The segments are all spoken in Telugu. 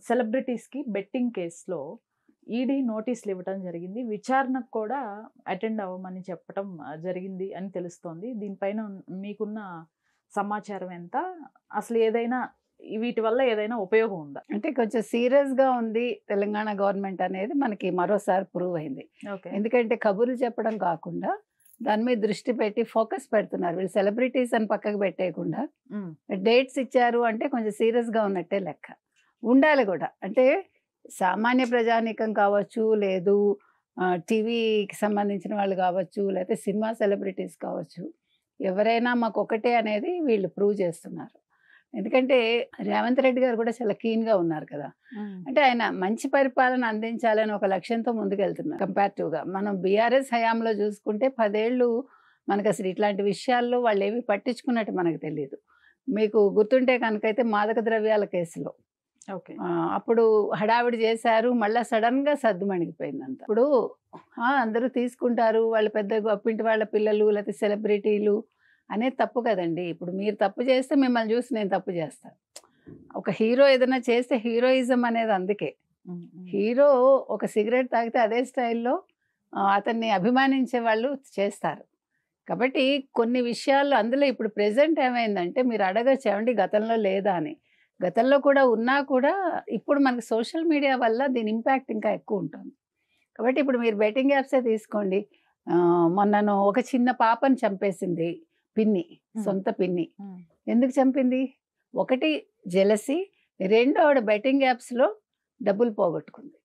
సెలబ్రిటీస్‌కి బెట్టింగ్ కేస్‌లో ఈడీ నోటీసులు ఇవ్వటం జరిగింది. విచారణకు కూడా అటెండ్ అవ్వమని చెప్పటం జరిగింది అని తెలుస్తోంది. దీనిపైన మీకున్న సమాచారం ఎంత? అసలు ఏదైనా వీటి వల్ల ఏదైనా ఉపయోగం ఉందా? అంటే కొంచెం సీరియస్‌గా ఉంది తెలంగాణ గవర్నమెంట్ అనేది మనకి మరోసారి ప్రూవ్ అయింది. ఓకే. ఎందుకంటే కబుర్లు చెప్పడం కాకుండా దాని మీద దృష్టి పెట్టి ఫోకస్ పెడుతున్నారు. వీళ్ళు సెలబ్రిటీస్ అని పక్కకు పెట్టేయకుండా హ్మ్. డేట్స్ ఇచ్చారు అంటే కొంచెం సీరియస్‌గా ఉన్నట్టే లెక్క. ఉండాలి గూడా. అంటే సామాన్య ప్రజానీకం కావచ్చు, లేదు టీవీకి సంబంధించిన వాళ్ళు కావచ్చు, లేతే సినిమా సెలబ్రిటీస్ కావచ్చు. ఎవరైనా మాకొకటే అనేది వీళ్ళు ప్రూవ్ చేస్తున్నారు. ఎందుకంటే రేవంత్ రెడ్డి గారు కూడా చాలా కీన్‌గా ఉన్నారు కదా! హ్మ్. అంటే ఆయన మంచి పరిపాలన అందించాలని ఒక లక్ష్యంతో ముందుకెళ్తున్నారు కంపారిటివ్‌గా. మనం బీఆర్ఎస్ హయాంలో చూసుకుంటే 10 ఏళ్ళు మనకసలు ఇట్లాంటి విషయాల్లో వాళ్ళేవి పట్టించుకున్నట్టు మనకు తెలీదు. మీకు గుర్తుంటే కనుకైతే మాదక ద్రవ్యాల కేసులో ఓకే. అప్పుడు హడావిడి చేశారు. మళ్ళా సడెన్‌గా సద్దుమణిగిపోయిందంట. ఇప్పుడు అందరూ తీసుకుంటారు. వాళ్ళు పెద్ద గొప్పింటి వాళ్ళ పిల్లలు లేకపోతే సెలబ్రిటీలు అనేది తప్పు కదండీ! ఇప్పుడు మీరు తప్పు చేస్తే మిమ్మల్ని చూసి నేను తప్పు చేస్తా. ఒక హీరో ఏదైనా చేస్తే హీరోయిజం అనేది అందుకే. హ్మ్. హ్మ్. హీరో ఒక సిగరెట్ తాగితే అదే స్టైల్‌లో అతన్ని అభిమానించే వాళ్ళు చేస్తారు. కాబట్టి కొన్ని విషయాల్లో అందులో ఇప్పుడు ప్రెజెంట్ ఏమైందంటే మీరు అడగొచ్చు ఏవండీ గతంలో లేదా అని. గతంలో కూడా ఉన్నా కూడా ఇప్పుడు మనకి సోషల్ మీడియా వల్ల దీని ఇంపాక్ట్ ఇంకా ఎక్కువుంటుంది. కాబట్టి ఇప్పుడు మీరు బెట్టింగ్ యాప్సే తీసుకోండి. మొన్నను ఒక చిన్న పాపని చంపేసింది పిన్ని. హ్మ్. సొంత పిన్ని. హ్మ్. ఎందుకు చంపింది? ఒకటి జెలసీ, 2 ఆవిడ బెట్టింగ్ యాప్స్‌లో డబ్బులు పోగొట్టుకుంది.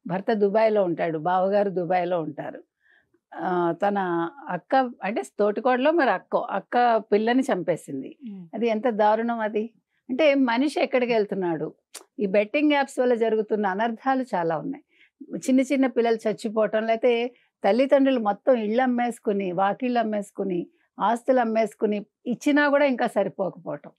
భర్త దుబాయ్‌లో ఉంటాడు. బావగారు దుబాయ్‌లో ఉంటారు. తన అక్క అంటే తోటికోడలో మరి అక్కో, అక్క పిల్లని చంపేసింది. హ్మ్. అది ఎంత దారుణం అది. అంటే మనిషి ఎక్కడికెళ్తున్నాడు? ఈ బెట్టింగ్ యాప్స్ వల్ల జరుగుతున్న అనర్థాలు చాలా ఉన్నాయి. చిన్న చిన్న పిల్లలు చచ్చిపోవటం, లేతే తల్లిదండ్రులు మొత్తం ఇళ్ళమ్మేసుకుని, వాకిళ్ళమ్మేసుకుని, ఆస్తులమ్మేసుకుని ఇచ్చినా గూడా ఇంకా సరిపోకపోవటం.